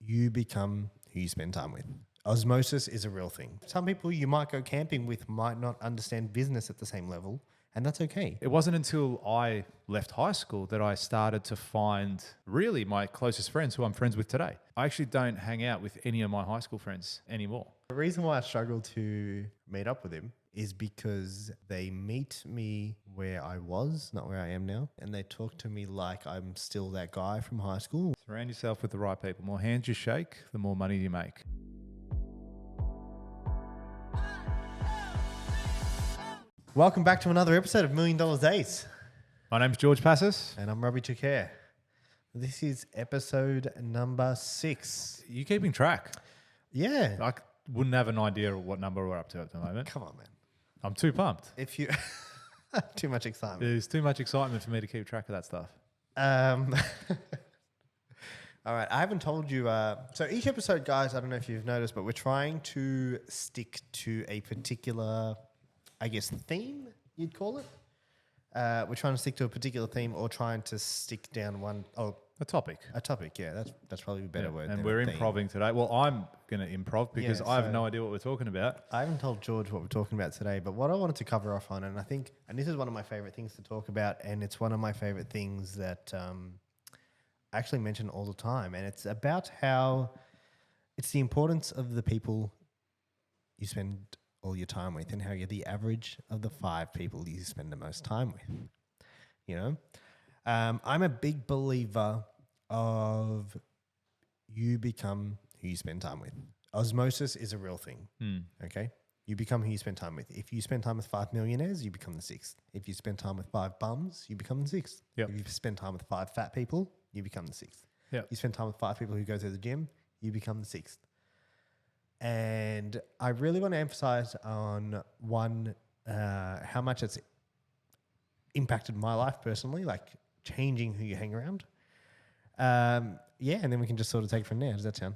you become who you spend time with. Osmosis is a real thing. Some people you might go camping with might not understand business at the same level, and that's okay. It wasn't until I left high school that I started to find really my closest friends who I'm friends with today. I actually don't hang out with any of my high school friends anymore. The reason why I struggle to meet up with him is because they meet me where I was, not where I am now, and they talk to me like I'm still that guy from high school. Surround yourself with the right people. The more hands you shake, the more money you make. Welcome back to another episode of $1 Million Days. My name's George Passos. And I'm Robbie Took. This is episode number 6. You keeping track? Yeah. I wouldn't have an idea of what number we're up to at the moment. Come on, man. I'm too pumped. If you too much excitement. There's too much excitement for me to keep track of that stuff. All right. I haven't told you. So each episode, guys, I don't know if you've noticed, but we're trying to stick to a particular, I guess, theme, you'd call it. We're trying to stick to a particular theme or trying to stick down A topic. a topic. Yeah, that's probably a better word. And than we're a theme. improving today. Well, I'm going to improv because Yeah, I have so- no idea what we're talking about. I haven't told George what we're talking about today, but what I wanted to cover off on, and this is one of my favorite things to talk about, and it's one of my favorite things that I actually mention all the time, and it's about how it's the importance of the people you spend all your time with and how you're the average of the 5 people you spend the most time with. You know? I'm a big believer of you become who you spend time with. Osmosis is a real thing. Okay? You become who you spend time with. If you spend time with 5 millionaires, you become the 6th. If you spend time with 5 bums, you become the 6th. Yep. If you spend time with 5 fat people, you become the 6th. Yep. You spend time with 5 people who go to the gym, you become the 6th. And I really want to emphasize on one, how much it's impacted my life personally, like changing who you hang around. Yeah, and then we can just sort of take it from there. Does that sound?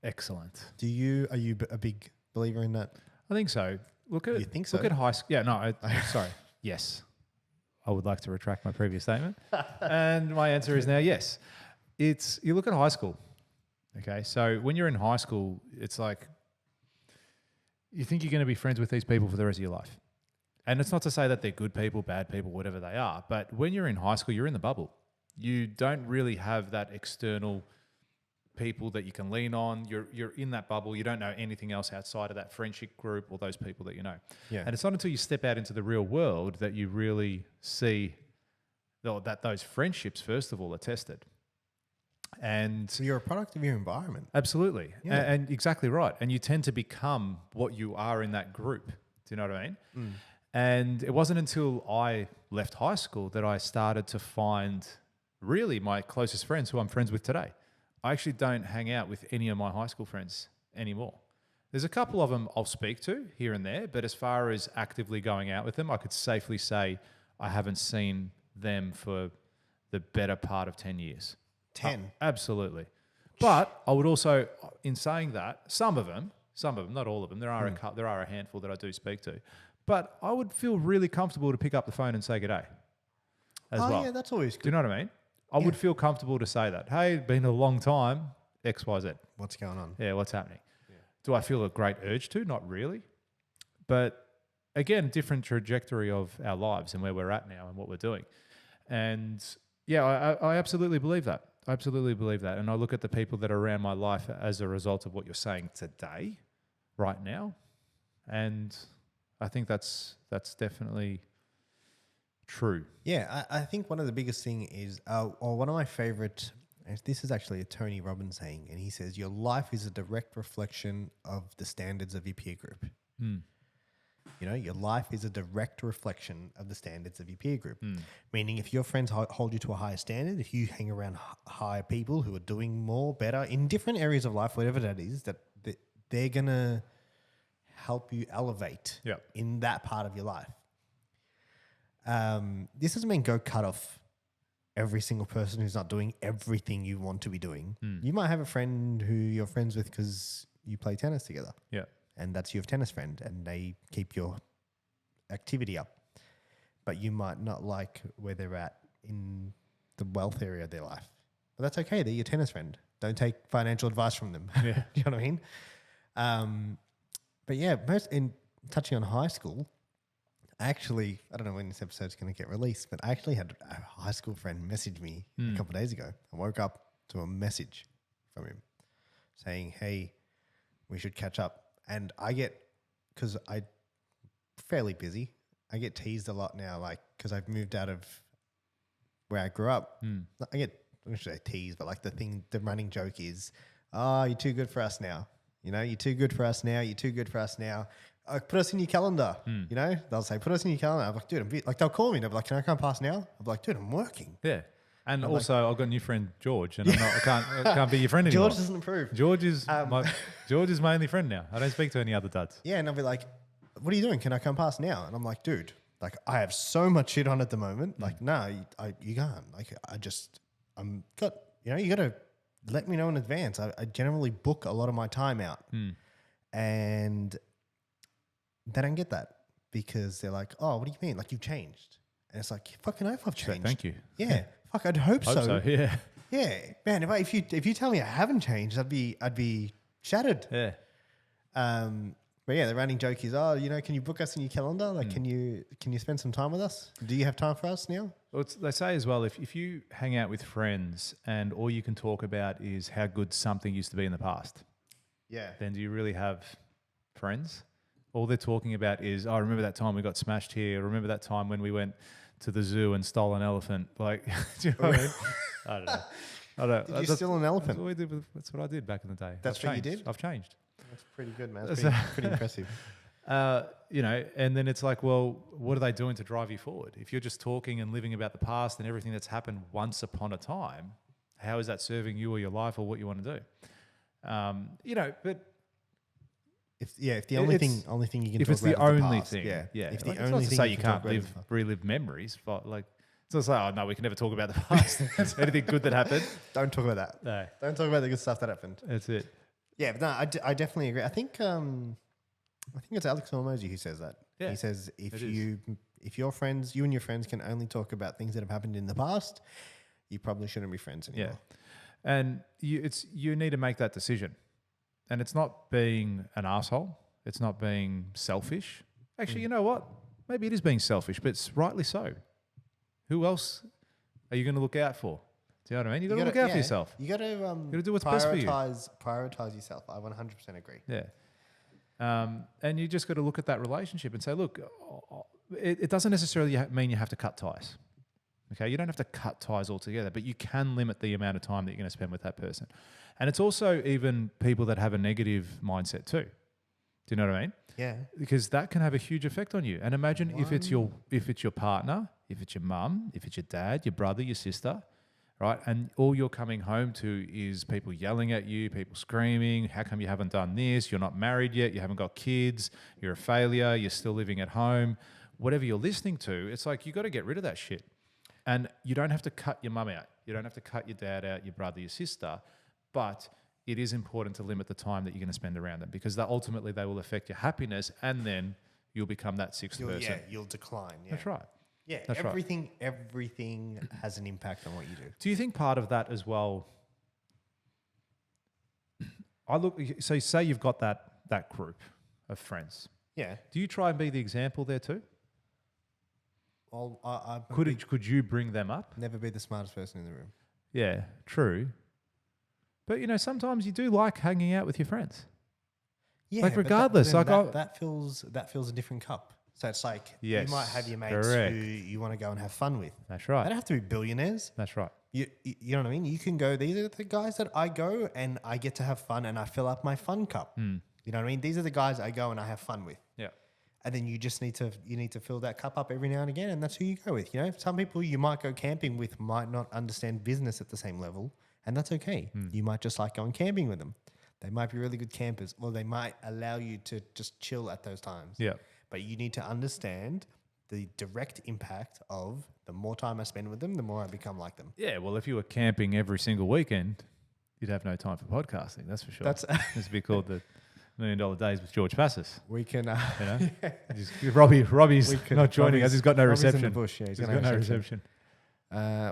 Excellent. Are you a big believer in that? I think so. Look at You think so? Look at high school. Yeah, no, sorry. Yes. I would like to retract my previous statement. And my answer is now yes. You look at high school. Okay, so when you're in high school, it's like you think you're going to be friends with these people for the rest of your life. And it's not to say that they're good people, bad people, whatever they are, but when you're in high school, you're in the bubble. You don't really have that external people that you can lean on. You're in that bubble. You don't know anything else outside of that friendship group or those people that you know. Yeah. And it's not until you step out into the real world that you really see that those friendships, first of all, are tested. And So you're a product of your environment. absolutely. Yeah. And exactly right. And you tend to become what you are in that group. Do you know what I mean? And it wasn't until I left high school that I started to find really my closest friends who I'm friends with today. I actually don't hang out with any of my high school friends anymore. There's a couple of them I'll speak to here and there, but as far as actively going out with them, I could safely say I haven't seen them for the better part of 10 years. 10. Absolutely. But I would also, in saying that, some of them, not all of them, there are a handful that I do speak to, but I would feel really comfortable to pick up the phone and say g'day as well. Yeah, that's always Do good. you know what I mean? I would feel comfortable to say that. Hey, been a long time, X, Y, Z. What's going on? Yeah, what's happening? Yeah. Do I feel a great urge to? Not really. But again, different trajectory of our lives and where we're at now and what we're doing. And yeah, I absolutely believe that. I absolutely believe that. And I look at the people that are around my life as a result of what you're saying today, right now. And I think that's definitely true. Yeah, I think one of the biggest thing is, or one of my favorite, this is actually a Tony Robbins saying, and he says, your life is a direct reflection of the standards of your peer group. You know, your life is a direct reflection of the standards of your peer group. Meaning if your friends hold you to a higher standard, if you hang around higher people who are doing more, better in different areas of life, whatever that is, that they're going to help you elevate in that part of your life. This doesn't mean go cut off every single person who's not doing everything you want to be doing. You might have a friend who you're friends with because you play tennis together. Yeah. And that's your tennis friend and they keep your activity up. But you might not like where they're at in the wealth area of their life. But that's okay. They're your tennis friend. Don't take financial advice from them. Yeah. Do you know what I mean? But yeah, touching on high school, I don't know when this episode's going to get released, but I actually had a high school friend message me a couple of days ago. I woke up to a message from him saying, hey, we should catch up. And because I'm fairly busy, I get teased a lot now, like, because I've moved out of where I grew up. I should say teased, but like the running joke is, oh, you're too good for us now. You know, you're too good for us now. You're too good for us now. Put us in your calendar. You know, they'll say, put us in your calendar. I'm like, dude, they'll call me. They'll be like, can I come past now? I'm like, dude, I'm working. Yeah. And also, I've got a new friend, George, and I can't be your friend anymore. George doesn't approve. George is my only friend now. I don't speak to any other duds. Yeah, and I'll be like, what are you doing? Can I come past now? And I'm like, dude, like, I have so much shit on at the moment. Like, no, you can't. Like, you got to let me know in advance. I generally book a lot of my time out. And they don't get that because they're like, oh, what do you mean? Like, you've changed. And it's like, fucking oath, I've changed. Thank you. Yeah. Fuck, I'd hope so. Yeah. Yeah. Man, if you tell me I haven't changed, I'd be shattered. Yeah. But yeah, the running joke is, oh, you know, can you book us in your calendar? Like, can you spend some time with us? Do you have time for us now? Well, they say as well, if you hang out with friends and all you can talk about is how good something used to be in the past, then do you really have friends? All they're talking about is, oh, remember that time we got smashed here? Remember that time when we went to the zoo and stole an elephant? Like, do you know what I mean? I don't know. Did you steal an elephant? That's what I did back in the day. That's what you did? I've changed. That's pretty good, man. That's pretty impressive. You know, and then it's like, well, what are they doing to drive you forward? If you're just talking and living about the past and everything that's happened once upon a time, how is that serving you or your life or what you want to do? You know, but if the only thing you can if talk it's the about is the only past, thing, yeah. If the it's only not to thing say you can can't talk about is the past. relive memories, but like it's not like, oh no, we can never talk about the past. Anything good that happened. Don't talk about that. No, don't talk about the good stuff that happened. That's it. Yeah, but no, I definitely agree. I think it's Alex Hormozy who says that. Yeah, he says if you and your friends can only talk about things that have happened in the past, you probably shouldn't be friends anymore. Yeah, and you need to make that decision, and it's not being an asshole. It's not being selfish. Actually, you know what? Maybe it is being selfish, but it's rightly so. Who else are you going to look out for? Do you know what I mean? You got to look out for yourself. You got to do what's best for you. Prioritize yourself. I 100% agree. Yeah. And you just got to look at that relationship and say, look, it doesn't necessarily mean you have to cut ties. Okay, you don't have to cut ties altogether, but you can limit the amount of time that you're going to spend with that person. And it's also even people that have a negative mindset too. Do you know what I mean? Yeah. Because that can have a huge effect on you. And imagine if it's your partner, if it's your mum, if it's your dad, your brother, your sister, right? And all you're coming home to is people yelling at you, people screaming, how come you haven't done this? You're not married yet, you haven't got kids, you're a failure, you're still living at home. Whatever you're listening to, it's like you got to get rid of that shit. And you don't have to cut your mum out. You don't have to cut your dad out, your brother, your sister, but it is important to limit the time that you're going to spend around them because ultimately they will affect your happiness and then you'll become that sixth person. Yeah, you'll decline. Yeah. That's right. Yeah, That's everything has an impact on what you do. Do you think part of that as well? So say you've got that group of friends. Yeah. Do you try and be the example there too? Well, could you bring them up? Never be the smartest person in the room. Yeah, true. But you know, sometimes you do like hanging out with your friends. Yeah, like regardless, that fills a different cup. So it's like yes, you might have your mates who you want to go and have fun with. That's right. They don't have to be billionaires. That's right. You know what I mean? You can go, these are the guys that I go and I get to have fun and I fill up my fun cup. You know what I mean? These are the guys I go and I have fun with. Yeah. And then you just need to fill that cup up every now and again, and that's who you go with. You know, some people you might go camping with might not understand business at the same level, and that's okay. You might just like going camping with them. They might be really good campers, or they might allow you to just chill at those times. Yeah. But you need to understand the direct impact of the more time I spend with them, the more I become like them. Yeah. Well, if you were camping every single weekend, you'd have no time for podcasting. That's for sure. This would be called the $1 Million Days with George Passis. We can, you know, Robbie's not joining us. He's got no reception. In the bush. Yeah, he's got no reception.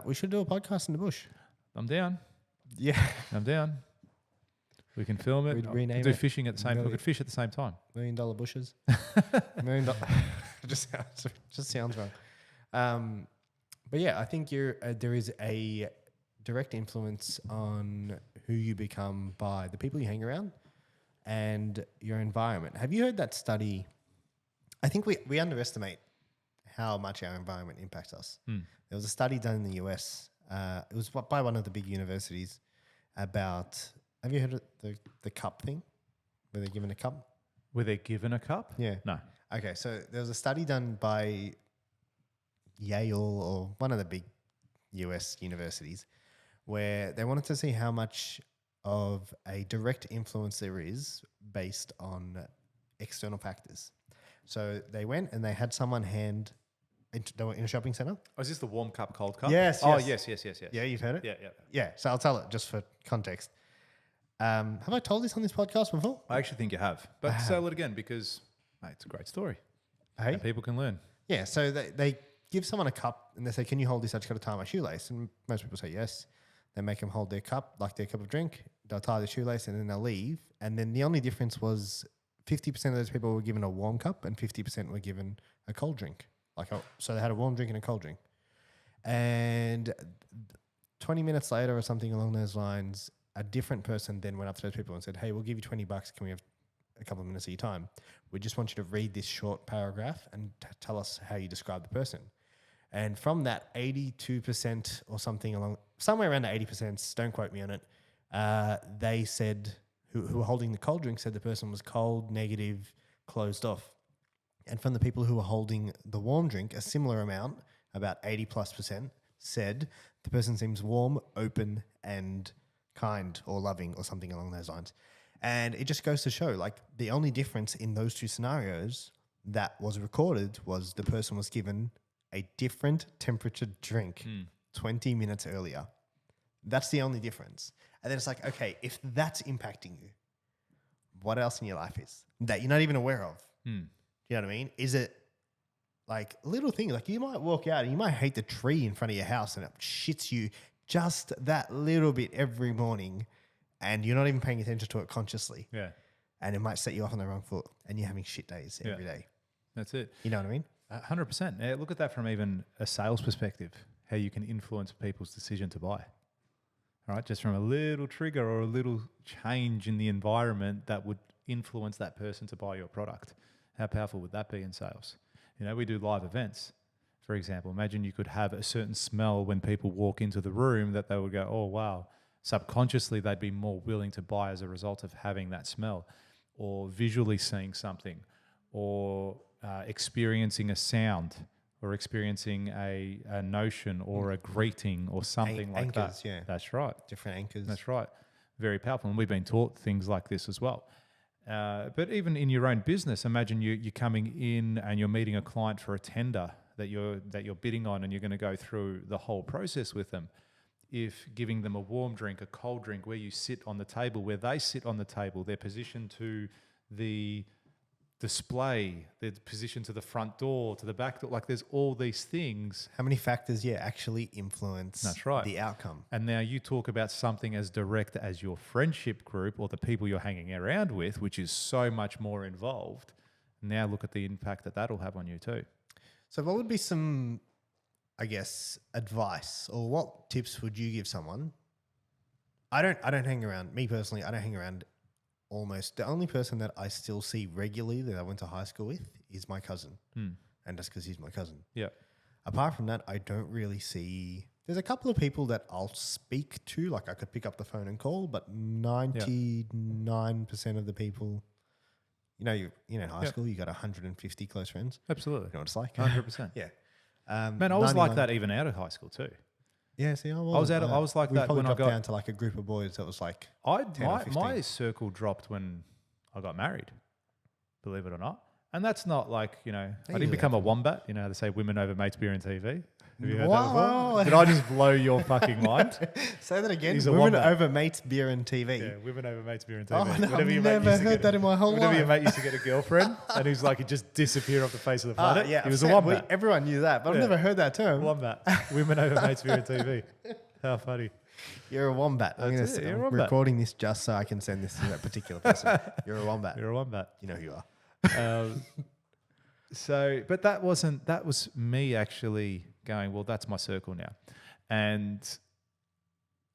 We should do a podcast in the bush. I'm down. Yeah. I'm down. We can film it. We'd We rename can do it fishing at the same. We could fish at the same time. $1 million bushes. Just sounds wrong. But yeah, I think there is a direct influence on who you become by the people you hang around and your environment. Have you heard that study? I think we underestimate how much our environment impacts us. There was a study done in the US. It was by one of the big universities about. Have you heard of the cup thing? Were they given a cup? Were they given a cup? Yeah. No. Okay, so there was a study done by Yale or one of the big US universities where they wanted to see how much of a direct influence there is based on external factors. So they went and they had someone they were in a shopping center. Oh, is this the warm cup, cold cup? Yes. Oh, yes. yes. Yeah, you've heard it? Yeah. Yeah, so I'll tell it just for context. Have I told this on this podcast before? I actually think you have. But tell it again because, mate, it's a great story. Hey? And people can learn. Yeah, so they give someone a cup and they say, can you hold this? I just got to tie my shoelace. And most people say yes. They make them hold their cup, like their cup of drink. They'll tie the shoelace and then they'll leave. And then the only difference was 50% of those people were given a warm cup and 50% were given a cold drink. So they had a warm drink and a cold drink. And 20 minutes later or something along those lines, a different person then went up to those people and said, hey, we'll give you $20. Can we have a couple of minutes of your time? We just want you to read this short paragraph and tell us how you describe the person. And from that 82% or something somewhere around the 80%, don't quote me on it, they said, who were holding the cold drink said the person was cold, negative, closed off. And from the people who were holding the warm drink, a similar amount, about 80+%, said the person seems warm, open, and kind or loving or something along those lines. And it just goes to show, like, the only difference in those two scenarios that was recorded was the person was given a different temperature drink 20 minutes earlier. That's the only difference. And then it's like, okay, if that's impacting you, what else in your life is that you're not even aware of? Do you know what I mean? Is it like little things? Like you might walk out and you might hate the tree in front of your house and it shits you just that little bit every morning and you're not even paying attention to it consciously. Yeah. And it might set you off on the wrong foot and you're having shit days every day. That's it. You know what I mean? 100%. Yeah, look at that from even a sales perspective, how you can influence people's decision to buy. All right, just from a little trigger or a little change in the environment that would influence that person to buy your product. How powerful would that be in sales? You know, we do live events, for example. Imagine you could have a certain smell when people walk into the room that they would go, oh, wow. Subconsciously, they'd be more willing to buy as a result of having that smell or visually seeing something or experiencing a sound or experiencing a notion or a greeting or something like anchors, that. Yeah. That's right. Different anchors. That's right. Very powerful. And we've been taught things like this as well. But even in your own business, imagine you're coming in and you're meeting a client for a tender that you're bidding on, and you're going to go through the whole process with them. If giving them a warm drink, a cold drink, where you sit on the table, where they sit on the table, their position to the display, their position to the front door, to the back door, like there's all these things. How many factors, actually influence That's right. the outcome? And now you talk about something as direct as your friendship group or the people you're hanging around with, which is so much more involved. Now look at the impact that that'll have on you too. So what would be some, I guess, advice or what tips would you give someone? I don't hang around, me personally, I don't hang around almost. The only person that I still see regularly that I went to high school with is my cousin. And that's because he's my cousin. Yeah. Apart from that, I don't really see. There's a couple of people that I'll speak to, like I could pick up the phone and call, but 99% of the people, in high school, you got 150 close friends. Absolutely. You know what it's like? 100%. Yeah. Man, I was like that even out of high school too. Yeah, see, I was like we that probably when I dropped got down to like a group of boys that was like 10 or 15. My circle dropped when I got married, believe it or not. And that's not like, I didn't become a wombat. You know how they say women over mates, beer and TV? Have you heard that before? Did I just blow your fucking mind? Say that again. He's a women wombat. over mates, beer and TV. Yeah, women over mates, beer and TV. Oh, no, I've never heard that in my whole Whenever your life. mate used to get a girlfriend and he's like, he'd just disappear off the face of the planet. He was a wombat. Everyone knew that, but I've never heard that term. Wombat. Women over mates, beer and TV. How funny. You're a wombat. That's it, you're a wombat. Recording this just so I can send this to that particular person. You're a wombat. You're a wombat. You know who you are. But that was me actually going, well, that's my circle now. And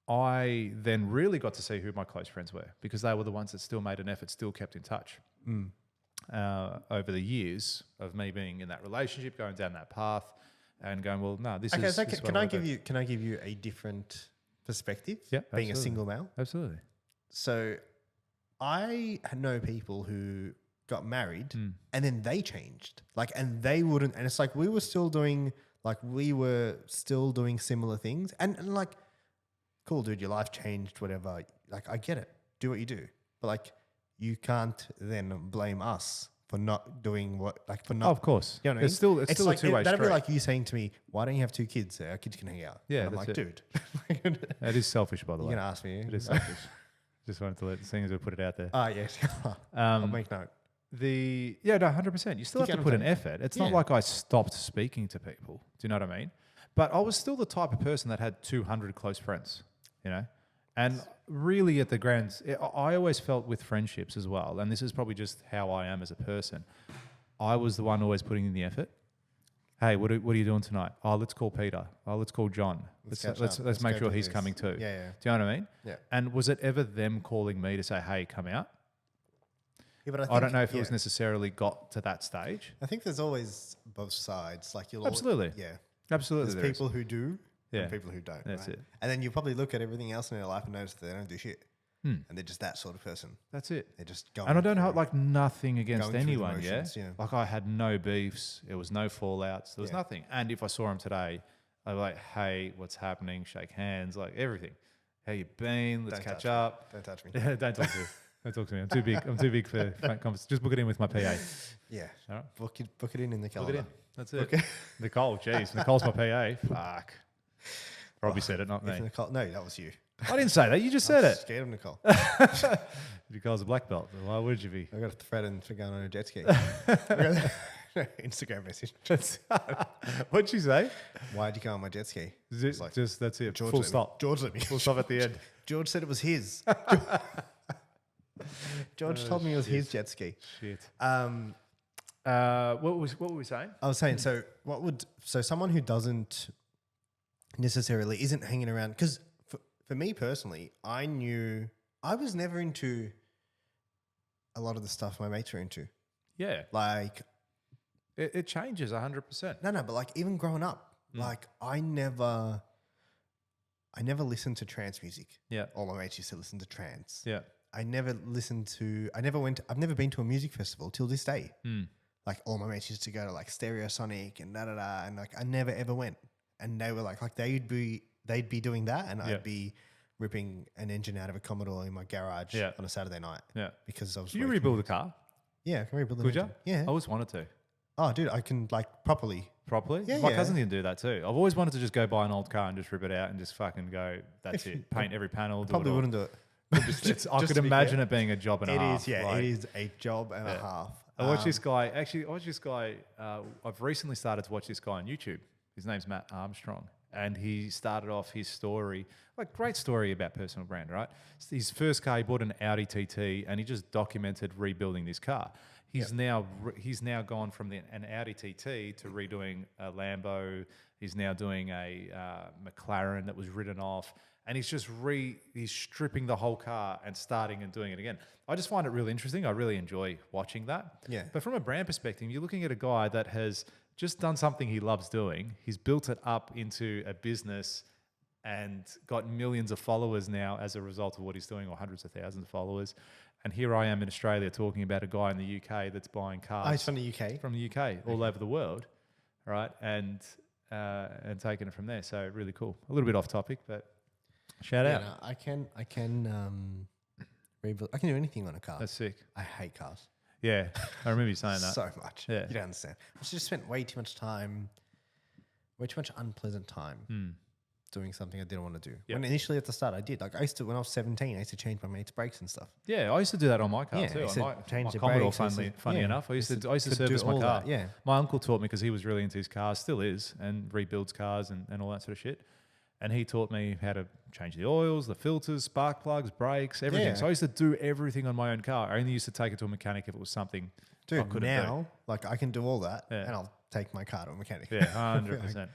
I then really got to see who my close friends were, because they were the ones that still made an effort, still kept in touch over the years of me being in that relationship, going down that path and going, well, no, this is... So this is can what I wanna do. can I give you a different perspective? Yeah, being absolutely. a single male. Absolutely. So I know people who got married and then they changed, like, and they wouldn't, and it's like we were still doing similar things, and like, cool, dude, your life changed, whatever. Like, I get it, do what you do, but like, you can't then blame us for not doing for not. Oh, of course. You know what I mean? It's still It's a like, two-way that'd be street. like you saying to me, "Why don't you have 2 kids so our kids can hang out?" Yeah, and I'm that's like, it. dude, That is selfish, by the you're way. gonna ask me. It is selfish. Just wanted to seeing as we put it out there. Ah, yes. I'll make note. No, 100%. You still have get to what put I'm an saying? effort. It's Yeah. not like I stopped speaking to people. Do you know what I mean? But I was still the type of person that had 200 close friends, you know? And really at the I always felt with friendships as well, and this is probably just how I am as a person, I was the one always putting in the effort. Hey, what are you doing tonight? Oh, let's call Peter. Oh, let's call John. Let's Let's catch up. make Go sure do he's this. coming too. Yeah, yeah. Do you know what I mean? Yeah. And was it ever them calling me to say, hey, come out? Yeah, but I don't know if it was necessarily got to that stage. I think there's always both sides. Like you'll Absolutely. There's Absolutely. there is. people who do Yeah. and people who don't. That's right? it. And then you probably look at everything else in their life and notice that they don't do shit. And they're just that sort of person. That's it. They're just going. And I don't have through- like nothing against going through the anyone, motions, yeah. Like I had no beefs. There was no fallouts. There was Yeah. nothing. And if I saw him today, I'd be like, hey, what's happening? Shake hands, like everything. How you been? Let's Don't catch touch me. up. Don't touch me. Yeah, don't talk to me. Don't talk to me. I'm too big. I'm too big for frank conversation. Just book it in with my PA. Yeah. All right. Book it in the Book calendar. it in. That's it. Okay. Nicole, jeez. Nicole's my PA. Fuck. Probably said it, not If me. Nicole, no, that was you. I didn't say that. You just said I'm it. scared of Nicole. Nicole's a black belt. Why would you be? I got a thread and for going on a jet ski. Instagram message. What'd you say? Why'd you go on my jet ski? Just, like, that's it. George Full let me- stop. George let me. Full stop at the end. George said it was his. George Oh, told me it was his jet ski. Shit. What What were we saying? I was saying, so someone who doesn't necessarily isn't hanging around, because for me personally, I was never into a lot of the stuff my mates were into. Yeah. Like, It changes 100%. no, but like even growing up, like I never listened to trance music. Yeah. All my mates used to listen to trance. Yeah. I've never been to a music festival till this day. Like all my mates used to go to like Stereosonic and and like I never ever went. And they were like they'd be doing that, and Yeah. I'd be ripping an engine out of a Commodore in my garage Yeah. on a Saturday night. Yeah. Because I was Do you way too rebuild a young. car? Yeah, I can rebuild an Could you? engine. Yeah. I always wanted to. Oh, dude, I can like properly. Properly? Yeah, My yeah. cousin can do that too. I've always wanted to just go buy an old car and just rip it out and just fucking go, that's it. Paint every panel. do it Probably all. wouldn't do it. I Just could to be imagine fair. it being a job and a It half. is, yeah. like- It is a job and a half. I watched this guy. Actually, I watched this guy. I've recently started to watch this guy on YouTube. His name's Matt Armstrong, and he started off his story, like great story about personal brand, right? His first car, he bought an Audi TT, and he just documented rebuilding this car. He's now gone from an Audi TT to redoing a Lambo. He's now doing a McLaren that was written off. And he's just he's stripping the whole car and starting and doing it again. I just find it really interesting. I really enjoy watching that. Yeah. But from a brand perspective, you're looking at a guy that has just done something he loves doing. He's built it up into a business and got millions of followers now as a result of what he's doing, or hundreds of thousands of followers. And here I am in Australia talking about a guy in the UK that's buying cars Oh, he's from the UK. from the UK all over the world, right? And taking it from there. So really cool. A little bit off topic, but shout out. No, I can rebuild. I can do anything on a car. That's sick. I hate cars Yeah, I remember you saying that. so much. Yeah. You don't understand. I just spent way too much unpleasant time doing something I didn't want to do. Yep. When initially at the start I did. Like when I was 17, I used to change my mate's brakes and stuff. Yeah, I used to do that on my car Yeah, I too. used On to my change the Commodore, brakes, I used to- funny yeah, enough. I used to to service do my all car. that, yeah. My uncle taught me because he was really into his cars, still is, and rebuilds cars and all that sort of shit. And he taught me how to change the oils, the filters, spark plugs, brakes, everything. Yeah. So I used to do everything on my own car. I only used to take it to a mechanic if it was something I Dude, couldn't now, like I can do all that Yeah. and I'll take my car to a mechanic. do. Yeah, 100%.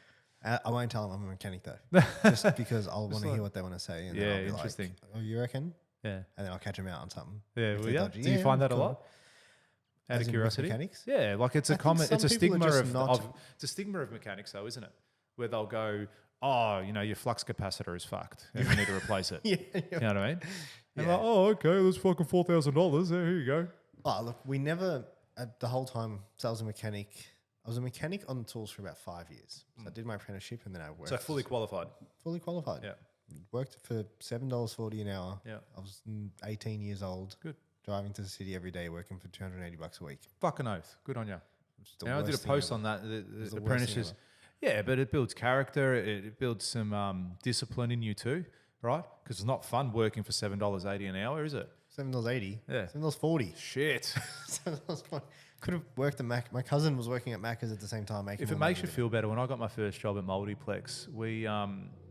I won't tell them I'm a mechanic though, just because I'll want to like- hear what they want to say. And then Yeah, I'll be interesting. Like, oh, you reckon? Yeah. And then I'll catch them out on something. Yeah, If well, they're yeah. dodgy. Do you Yeah, find that a cool. lot? Out As of in with curiosity? mechanics? Yeah, like it's a I think common, some it's a people are stigma just of, not- it's a stigma of mechanics though, isn't it? Where they'll go, oh, you know, your flux capacitor is fucked and you need to replace it. Yeah. You know what I mean? And Yeah. like, oh, okay, that's fucking $4,000. Yeah, here you go. Oh, look, we never, the whole time, so I was a mechanic. I was a mechanic on the tools for about 5 years. So I did my apprenticeship and then I worked. So fully qualified. Fully qualified. Yeah. Worked for $7.40 an hour. Yeah. I was 18 years old. Good. Driving to the city every day, working for $280 a week. Fucking oath. Good on you. It's the And I did a worst thing post ever. on that. It was The the worst thing apprentices. Yeah, but it builds character. It builds some discipline in you too, right? Because it's not fun working for $7.80 an hour, is it? $7.80. Yeah. $7.40. Shit. $7.40. Could have worked at Mac. My cousin was working at Macca's at the same time making. If it more makes you money feel better, when I got my first job at Multiplex,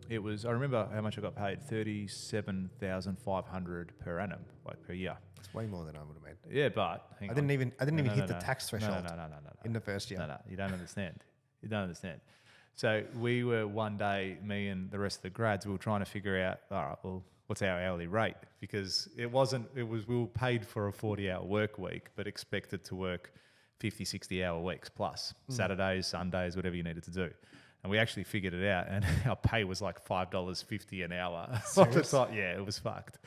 it was, I remember how much I got paid, 37,500 per annum, like per year. than me. It's way more than I would have made. Yeah, but hang I on. didn't even No, hit the no. tax threshold No. in the first year. No, you don't understand. You don't understand. So we were one day, me and the rest of the grads, we were trying to figure out, all right, well, what's our hourly rate? Because we were paid for a 40-hour work week, but expected to work 50, 60-hour weeks plus Saturdays, Sundays, whatever you needed to do. And we actually figured it out, and our pay was like $5.50 an hour. Serious? Yeah, it was fucked.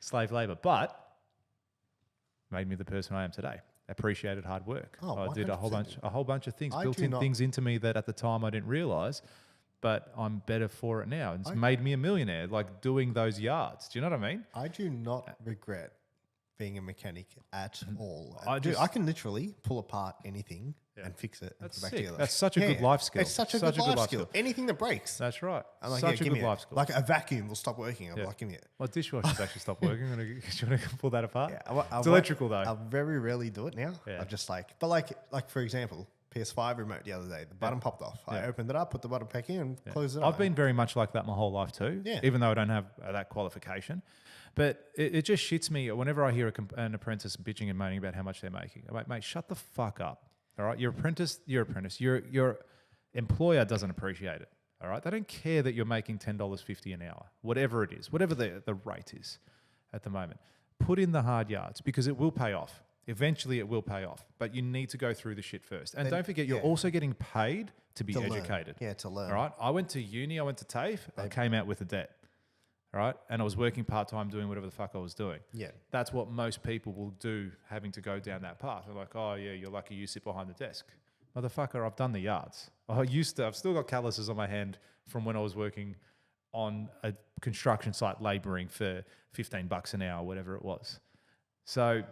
Slave labor. But made me the person I am today. Appreciated hard work. Oh, I did a whole 100%. bunch of things, I built do in not- things into me that at the time I didn't realize, but I'm better for it now. It's made me a millionaire, like doing those yards. Do you know what I mean? I do not regret being a mechanic at all. I Dude, just- I can literally pull apart anything and fix it and That's put it back sick. together. That's such a good life skill. It's such a good life skill. Anything that breaks. That's right. I'm like, Such yeah, a give me good it. life skill. Like a vacuum will stop working. I'm Yeah. like, give me it. My dishwasher's actually stopped working. Do you want to pull that apart? Yeah, It's electrical though. I very rarely do it now. Yeah. I just like for example, PS5 remote the other day, the button popped off. I opened it up, put the button back in, and closed it up. I've been very much like that my whole life too, Yeah. even though I don't have that qualification. But it just shits me whenever I hear an apprentice bitching and moaning about how much they're making. I'm like, mate, shut the fuck up. All right, your apprentice. Your employer doesn't appreciate it. All right, they don't care that you're making $10.50 an hour, whatever it is, whatever the rate is at the moment. Put in the hard yards because it will pay off. Eventually, it will pay off, but you need to go through the shit first. And don't forget, you're also getting paid to be To learn. educated. Yeah, to learn. All right. I went to uni. I went to TAFE. I came out with a debt. All right. And I was working part time doing whatever the fuck I was doing. Yeah. That's what most people will do, having to go down that path. They're like, oh, yeah, you're lucky you sit behind the desk. Motherfucker, I've done the yards. I've still got calluses on my hand from when I was working on a construction site laboring for $15 an hour, whatever it was. So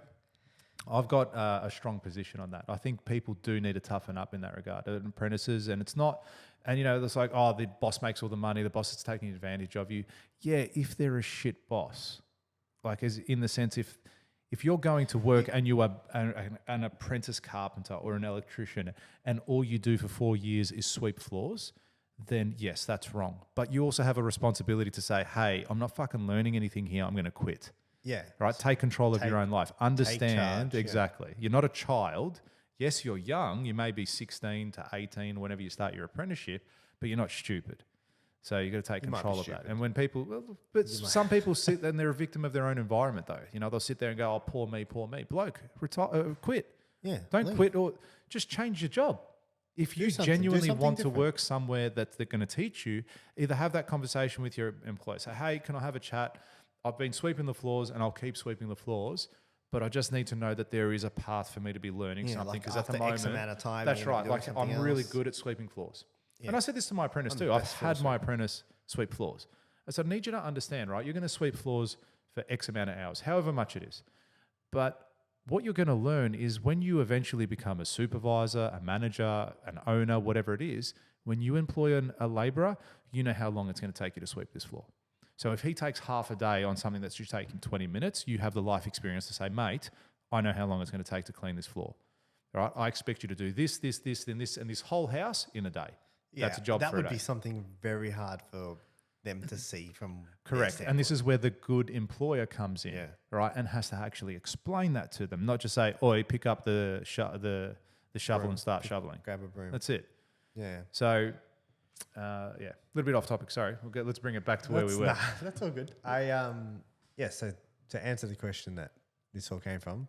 I've got a strong position on that. I think people do need to toughen up in that regard. Apprentices, and it's not, and you know, it's like, oh, the boss makes all the money, the boss is taking advantage of you. Yeah, if they're a shit boss, like as in the sense if you're going to work and you are an apprentice carpenter or an electrician and all you do for 4 years is sweep floors, then yes, that's wrong. But you also have a responsibility to say, hey, I'm not fucking learning anything here. I'm going to quit. Yeah. Right? Take control of your own life. Understand charge, exactly. You're not a child. Yes, you're young. You may be 16 to 18 whenever you start your apprenticeship, but you're not stupid. So you got to take You might control be of that. stupid. And when people, but some people sit and they're a victim of their own environment, though. You know, they'll sit there and go, "Oh, poor me, bloke, retire, quit. Yeah. Don't leave. quit or just change your job." If you something, do genuinely something want to different. work somewhere that they're going to teach you, either have that conversation with your employer. Say, "Hey, can I have a chat? I've been sweeping the floors and I'll keep sweeping the floors, but I just need to know that there is a path for me to be learning Yeah, something like because at the after moment, X amount of time, that's you're gonna right. be doing Like something I'm really else." good at sweeping floors." Yeah. And I said this to my apprentice I'm too. the I've best floor had my apprentice sweep floors. I said, I need you to understand, right? You're going to sweep floors for X amount of hours, however much it is. But what you're going to learn is when you eventually become a supervisor, a manager, an owner, whatever it is, when you employ a labourer, you know how long it's going to take you to sweep this floor. So if he takes half a day on something that should take him 20 minutes, you have the life experience to say, mate, I know how long it's going to take to clean this floor. All right? I expect you to do this, and this whole house in a day. Yeah, That's a job that for a would day. be something very hard for them to see from Correct. And this is where the good employer comes in, Yeah. right? And has to actually explain that to them, not just say, "Oi, pick up the shovel and start shoveling." grab a broom. That's it. Yeah. So, a little bit off topic. Sorry. Let's bring it back to where we were. That's all good. So to answer the question that this all came from,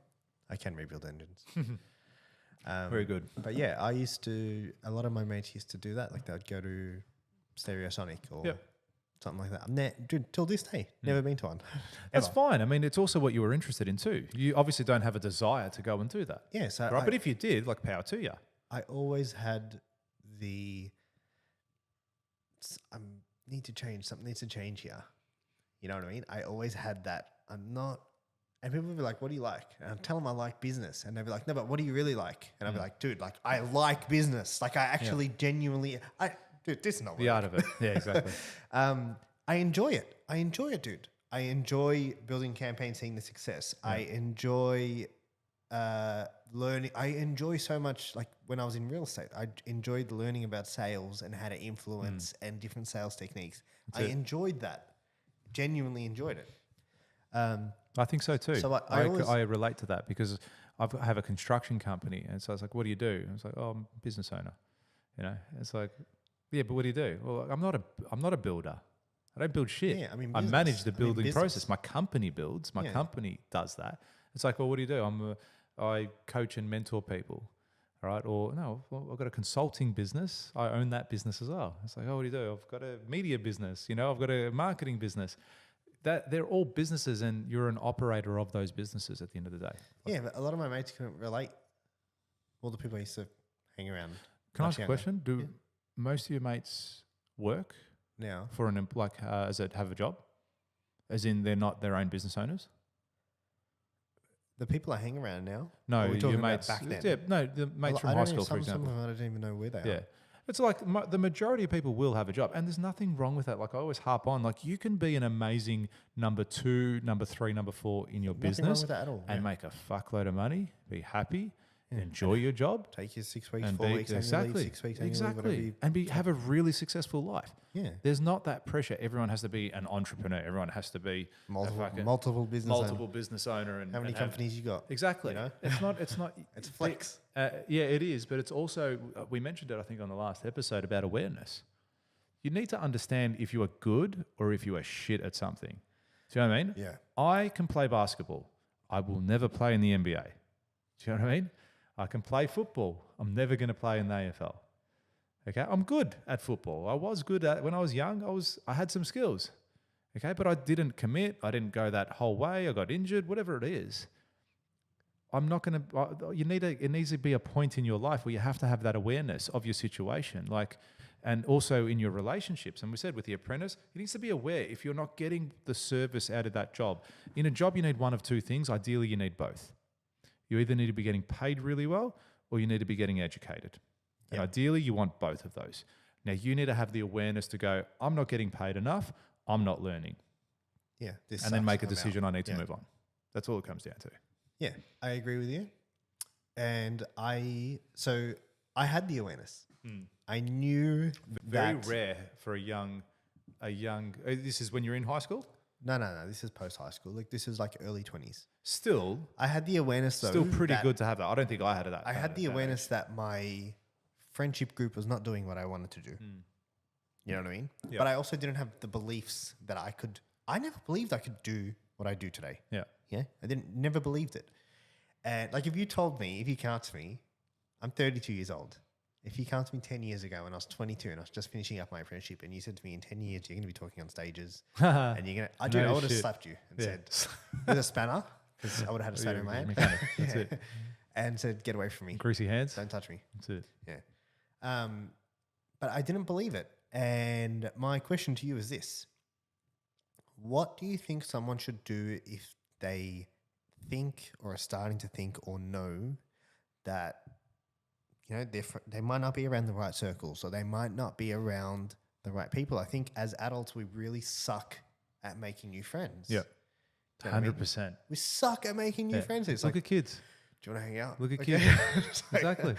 I can rebuild engines. Very good. But yeah, a lot of my mates used to do that. Like they'd go to Stereosonic or Yep. something like that. Dude, till this day, never been to one. That's Ever. fine. I mean, it's also what you were interested in too. You obviously don't have a desire to go and do that. Yeah, so Right? But if you did, like, power to you. I always had I need to change, something needs to change here. You know what I mean? I always had that. And people would be like, what do you like? And I'd tell them I like business. And they'd be like, no, but what do you really like? And I'd be like, dude, like I like business. Like I actually genuinely, dude, this is not The work. art of it. Yeah, exactly. I enjoy it. Dude. I enjoy building campaigns, seeing the success. I enjoy learning. I enjoy so much, like when I was in real estate, I enjoyed learning about sales and how to influence and different sales techniques. I enjoyed that. Genuinely enjoyed it. I think so too. So I relate to that because I have a construction company, and so I was like, "What do you do?" And I was like, "Oh, I'm a business owner." You know, it's like, "Yeah, but what do you do?" Well, I'm not a builder. I don't build shit. Yeah, I mean, I manage business. the I mean, building business. process. My company builds. My company does that. It's like, well, what do you do? I coach and mentor people. All right. Or no, well, I've got a consulting business. I own that business as well. It's like, oh, what do you do? I've got a media business. You know, I've got a marketing business. That they're all businesses, and you're an operator of those businesses at the end of the day. Yeah, but a lot of my mates couldn't relate. All the people I used to hang around. Can I much ask a younger. question? Do most of your mates work Now, for have a job? As in, they're not their own business owners? the people I hang around now. No, Or we're talking your about mates. back then? Yeah, no, the mates from high school, for Some example. of them I don't even know where they Yeah. are. It's like the majority of people will have a job, and there's nothing wrong with that. Like I always harp on, like you can be an amazing number 2, number 3, number 4 in your Nothing wrong business with that at all. and make a fuckload of money, be happy, enjoy your job, Take your 6 weeks, and 4 weeks, annual leave, 6 weeks, annual leave, whatever you, and have a really successful life. yeah. There's not that pressure. Everyone has to be an entrepreneur. Everyone has to be Multiple business multiple business owner. And How many and have- companies you got? Exactly. You know? It's not. It's flex. Yeah, it is. But it's also, we mentioned it, I think, on the last episode about awareness. You need to understand if you are good or if you are shit at something. Do you know what I mean? Yeah. I can play basketball. I will never play in the NBA. Do you know what I mean? I can play football. I'm never going to play in the AFL. Okay, I'm good at football. I was good at when I was young. I had some skills. Okay, but I didn't commit. I didn't go that whole way. I got injured. Whatever it is, I'm not going to. It needs to be a point in your life where you have to have that awareness of your situation, and also in your relationships. And we said with the apprentice, he needs to be aware if you're not getting the service out of that job. In a job, you need one of two things. Ideally, you need both. You either need to be getting paid really well or you need to be getting educated. And ideally, you want both of those. Now, you need to have the awareness to go, I'm not getting paid enough, I'm not learning. Yeah. And then make a decision, I need to move on. That's all it comes down to. Yeah, I agree with you. And I had the awareness. I knew Very that. rare for a young, this is when you're in high school? No. This is post high school. Like this is like early 20s. Still I had the awareness though. Still pretty that good to have that. I don't think I had that. I had the awareness that my friendship group was not doing what I wanted to do. You know what I mean? Yeah. But I also didn't have the beliefs that I could. I never believed I could do what I do today. Yeah. Yeah, I never believed it. And like if you come to me, I'm 32 years old. If you come to me 10 years ago when I was 22 and I was just finishing up my apprenticeship and you said to me in 10 years you're going to be talking on stages and you're going to, I would have slapped you and said, with a spanner, because I would have had a spanner in my hand. Mechanic. That's it. And said, get away from me. Greasy hands. Don't touch me. That's it. Yeah. But I didn't believe it. And my question to you is this. What do you think someone should do if they think or are starting to think or know that, you know, they might not be around the right circles or they might not be around the right people? I think as adults, we really suck at making new friends. Yeah. Do you know what I mean? 100%. We suck at making new friends. It's Look like, at kids. Do you want to hang out? Look at Okay. kids. It's like, Exactly.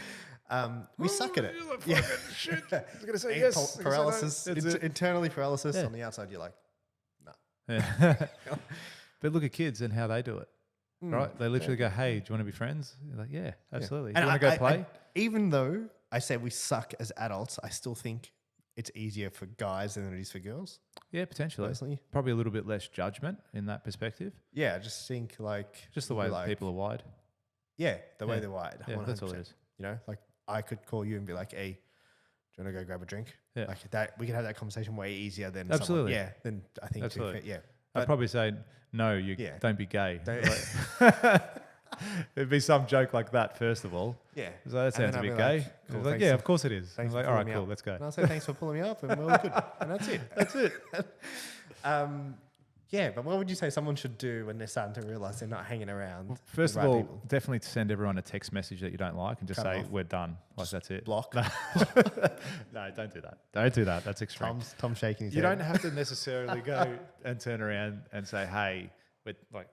We suck at it. Yeah. Shit. I was gonna say yes. Paralysis, That's it. internally paralysis. Yeah. On the outside, you're like, nah. Yeah. But look at kids and how they do it. Mm. Right? They literally go, "Hey, do you want to be friends?" You're like, "Yeah, absolutely." Do And you want to go play? even though I say we suck as adults, I still think it's easier for guys than it is for girls. Yeah, potentially. Personally, Probably a little bit less judgment in that perspective. yeah, I just think like Just the way like, people are wired. Yeah, the way Yeah. they're wired. Yeah, 100%. that's all it is. You know, like I could call you and be like, "Hey, do you want to go grab a drink?" Yeah. Like that, we could have that conversation way easier than Absolutely. Someone, yeah, then I think Absolutely. yeah. I'd But probably say, "No, you Yeah. don't be gay." Don't- Like- It'd be some joke like that, first of all. yeah, So that And sounds then a I'd bit be gay. like, cool, It's like, thanks yeah, for- of course it is. I thanks was for like, all pulling right, me cool, up. let's go. And I'll say thanks for pulling me up, and we're all good, and that's it. That's it. Yeah, but what would you say someone should do when they're starting to realize they're not hanging around? First the of right all, people? definitely send everyone a text message that you don't like and just Cut 'em say, off. "We're done." Like, that's it. block. No, don't do that. Don't do that. That's extreme. Tom's shaking his You head. don't have to necessarily go and turn around and say, "Hey, we're like,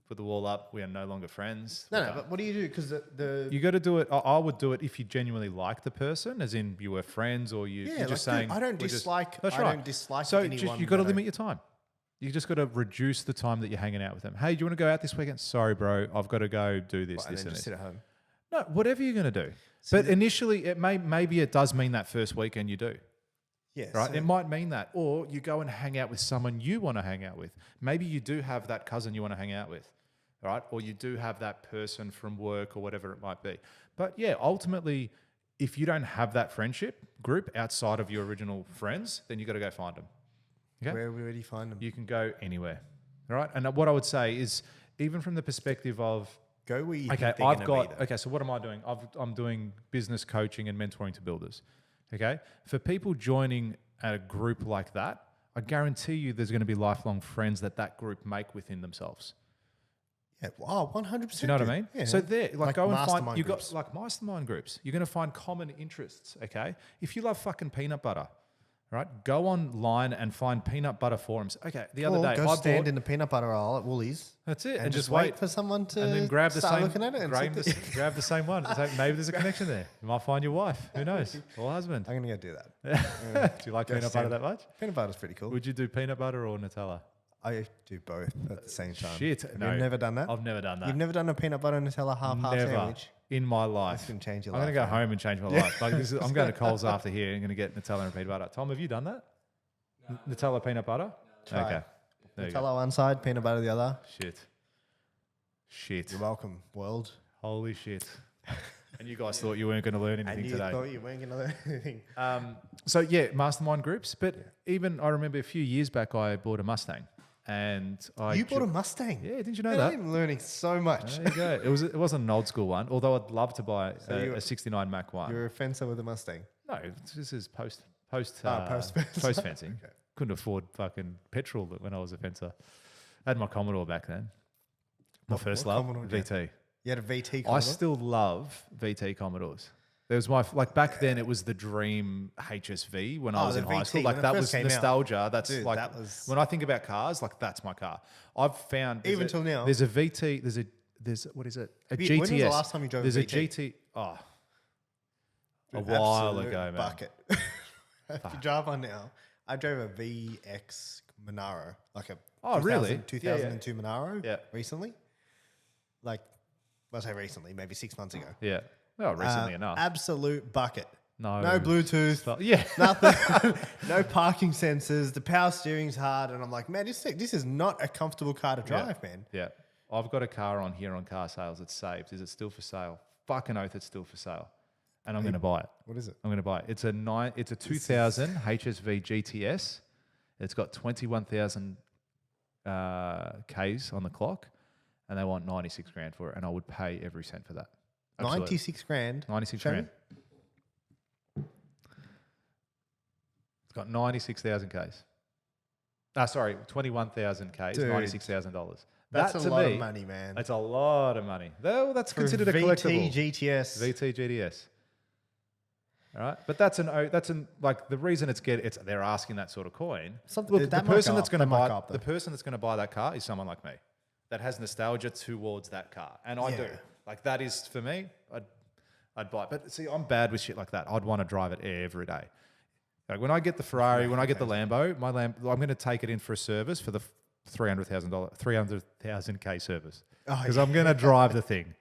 put the wall up. We are no longer friends." No, We're no. done." But what do you do? Because the You got to do it. I would do it if you genuinely like the person, as in you were friends, or you're like, just dude, saying, I don't "We're just-" dislike. That's I right. don't dislike So anyone. you got to that I- limit your time. You just got to reduce the time that you're hanging out with them. Hey, do you want to go out this weekend? Sorry, bro, I've got to go do this, and this, then and just this. sit at home. No, whatever you're going to do. But initially, maybe it does mean that first weekend you do. Yeah, Right? so- It might mean that. Or you go and hang out with someone you want to hang out with. Maybe you do have that cousin you want to hang out with. Right? Or you do have that person from work or whatever it might be. But yeah, ultimately, if you don't have that friendship group outside of your original friends, then you got to go find them. Okay? Where do you find them? You can go anywhere. All right? And what I would say is, even from the perspective of, Go where you okay, think they're I've gonna be, got, though. okay, so what am I doing? I'm doing business coaching and mentoring to builders. Okay? For people joining a group like that, I guarantee you there's going to be lifelong friends that group make within themselves. Yeah, wow, 100%. Do you know what I mean? Yeah. So there, like go and find, mastermind you groups. got like mastermind groups. You're going to find common interests, okay? If you love fucking peanut butter, right? Go online and find peanut butter forums. Okay, the other day go I stand bought, in the peanut butter aisle at Woolies. that's it, And just wait for someone to and then grab the start same, looking at it. And grab, say, grab the same one. It's like, maybe there's a connection there. You might find your wife. Who knows? Or husband. I'm gonna go do that. Do you like Go peanut butter stand. that much? Peanut butter's pretty cool. Would you do peanut butter or Nutella? I do both at the same time. Shit, Have no. you never done that? I've never done that. You've never done a peanut butter and Nutella half Never sandwich? in my That's life. gonna change your I'm life. going to go man. home and change my life. Like this is, I'm going to Coles after here and going to get Nutella and peanut butter. Tom, have you done that? Nutella peanut butter? Try Okay. it. There you go. Nutella one side, peanut butter the other. Shit. You're welcome, world. Holy shit. And you guys thought you weren't going to learn And anything you today. thought you weren't gonna learn anything. So yeah, mastermind groups. But even I remember a few years back, I bought a Mustang, and You bought a Mustang? Yeah, didn't you know Man, that? I'm learning so much. There you go. It wasn't an old school one, although I'd love to buy you- a 69 Mach 1. You're a fencer with a Mustang. No, this is post post-fence. fencing. Couldn't afford fucking petrol when I was a fencer. I had my Commodore back then. My first what love, Commodore did you VT. You had a VT I Commodore? still love VT Commodores. There was like back then it was the dream HSV when I was the in high VT, school. when Like it that first was came out. nostalgia. That's Dude, like that was- when I think about cars, like that's my car. I've found Even till now. There's a VT. There's what is it? A When GTS. was the last time you drove a There's a VT? GT. Oh, a Dude, while absolute ago, man. Bucket. If you drive one now, I drove a VX Monaro, like a Oh, really? 2002 Monaro Yeah. recently. Like, I'll say recently, maybe 6 months ago. Yeah. Well, recently enough. Absolute bucket. No. No Bluetooth. Yeah. Nothing. No parking sensors. The power steering's hard. And I'm like, man, this is not a comfortable car to drive, man. Yeah. I've got a car on here on car sales. It's saved. Is it still for sale? Fucking oath, it's still for sale. And I'm going to buy it. What is it? I'm going to buy it. It's a 2000 HSV GTS. It's got 21,000 Ks on the clock, and they want 96 grand for it, and I would pay every cent for that. Absolutely. 96 grand. 96 Show me. grand. It's got 96,000 Ks. Sorry, 21,000 Ks, Dude, $96,000. That's That a to lot me, of money, man. That's a lot of money. Though that's For considered a collectible. VT GTS. VT GTS. All right, but that's like the reason they're asking that sort of coin. Something- Look, that the might person go that's up, going to that might buy go up, though. the person that's going to buy that car is someone like me that has nostalgia towards that car, and I Yeah. do. Like that is for me. I'd buy it. But see, I'm bad with shit like that. I'd want to drive it every day. Like when I get the Ferrari, when I get the Lambo, I'm going to take it in for a service for the $300,000 service because I'm going to drive the thing.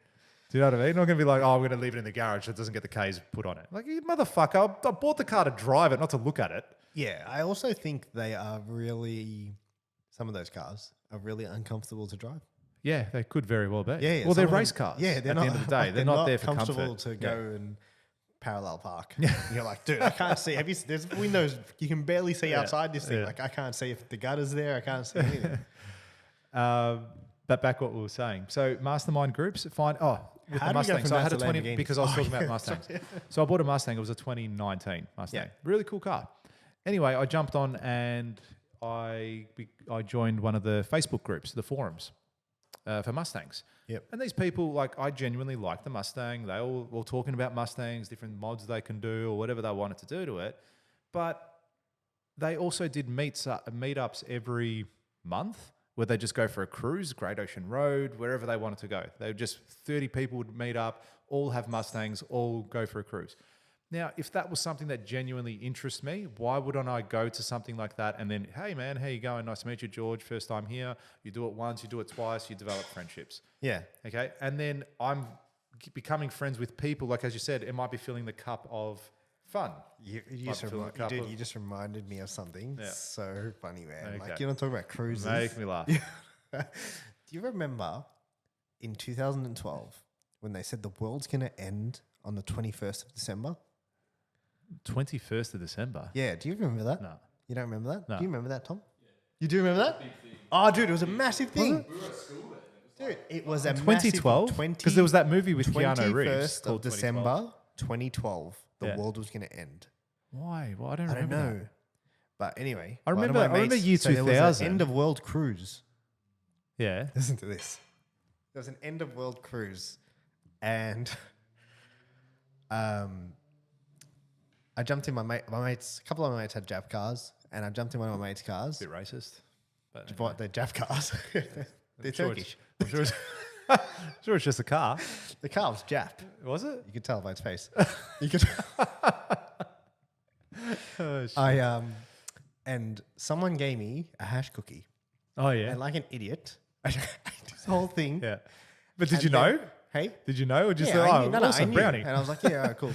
Do you know what I mean? I'm not going to be like, oh, I'm going to leave it in the garage so it doesn't get the K's put on it. Like, you motherfucker, I bought the car to drive it, not to look at it. Yeah, I also think they are really, some of those cars are really uncomfortable to drive. Yeah, they could very well be. Yeah, well, they're some of race them- cars. Yeah, they're at not, the end of the day. like, they're not there for comfortable comfort. to go and parallel park. You're like, dude, I can't see. There's windows. You can barely see outside this thing. Yeah. Like, I can't see if the gutter's there. I can't see anything. But back what we were saying. So mastermind groups find with How the do we go Mustang. from So I that had a to 20 Lamborghini? because I was talking about Mustangs. So I bought a Mustang. It was a 2019 Mustang. Yeah. Really cool car. Anyway, I jumped on and I joined one of the Facebook groups, the forums for Mustangs. Yep. And these people, like, I genuinely like the Mustang. They all were talking about Mustangs, different mods they can do or whatever they wanted to do to it. But they also did meetups every month where they just go for a cruise, Great Ocean Road, wherever they wanted to go. They would just 30 people would meet up, all have Mustangs, all go for a cruise. Now, if that was something that genuinely interests me, why wouldn't I go to something like that and then, hey man, how you going? Nice to meet you, George. First time here. You do it once, you do it twice, you develop friendships. Yeah. Okay. And then I'm becoming friends with people, like as you said, it might be filling the cup of fun. You just reminded me of something so funny, man. Okay. Like, you're not talking about cruises. Make me laugh. Do you remember in 2012 when they said the world's going to end on the 21st of December? 21st of December. Yeah. Do you remember that? No. You don't remember that? No. Do you remember that, Tom? Yeah. You do remember that? Oh, dude, it was a massive thing. We were at school then. Dude, it was a 2012? Because there was that movie with Keanu Reeves 21st called of December 2012. The world was going to end. Why? Well, I don't I don't remember know. that. But anyway. I one of remember- my I remember mates year said there was 2000. an end of world cruise. Yeah. Listen to this. There was an end of world cruise, and I jumped in my mates. A couple of my mates had Jap cars, and I jumped in one of my mates' cars. Bit racist. But What, they're Jap cars? They're Turkish. I'm sure it's just a car. The car was Jap. Was it? You could tell by its face. You could. Oh, shit. And someone gave me a hash cookie, Oh, yeah. and like an idiot, I ate this whole thing. Yeah. But did And you know? then- Hey. Did you know? Or just Yeah, say, I oh, knew. No, I awesome, knew. brownie. And I was like, yeah, all right, cool.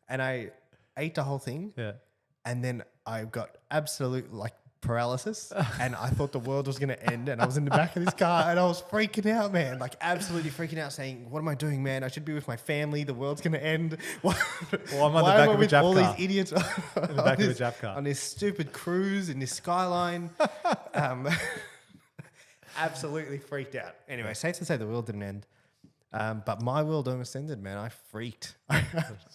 And I ate the whole thing, Yeah. and then I got absolute like paralysis, and I thought the world was going to end, and I was in the back of this car, and I was freaking out, man, like absolutely freaking out, saying, what am I doing, man? I should be with my family. The world's going to end. Why, Well, I'm on the why back am I of a with Jap all car. these idiots In the back of a Jap car. on this stupid cruise in this skyline? Absolutely freaked out. Anyway, safe to say the world didn't end. But my world almost ended, man. I freaked. I